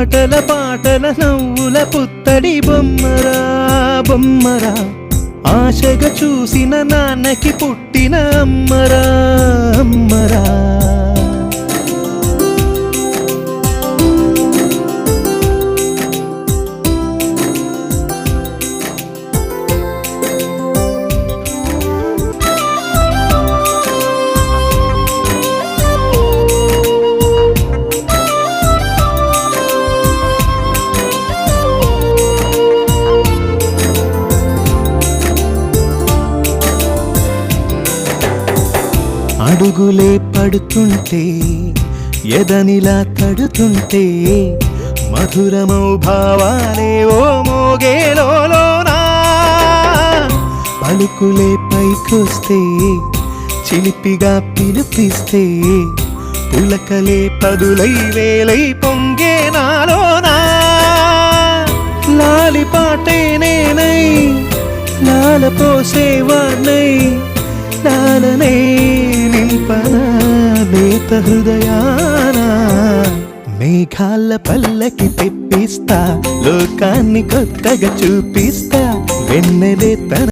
ఆటల పాటల నవ్వుల పుత్తడి బొమ్మరా బొమ్మరా ఆశగా చూసిన నాన్నకి పుట్టిన అమ్మరా అమ్మరా అడుగులే పడుతుంటే ఎదనిలా తడుతుంటే మధురమౌ భావాలే ఓ మోగేలోనా పలుకులే పైకొస్తే చిలిపిగా పిలిపిస్తే పులకలే పదులై వేలై పొంగే నాలోనా లాలి పాటే నేనై లాల పోసేవాణ్ణై లాలనే నింపనా నేత హృదయాన మేఘాల పల్లకి తెప్పిస్తా లోకాన్ని కొత్తగా చూపిస్తా వెన్నెలే తన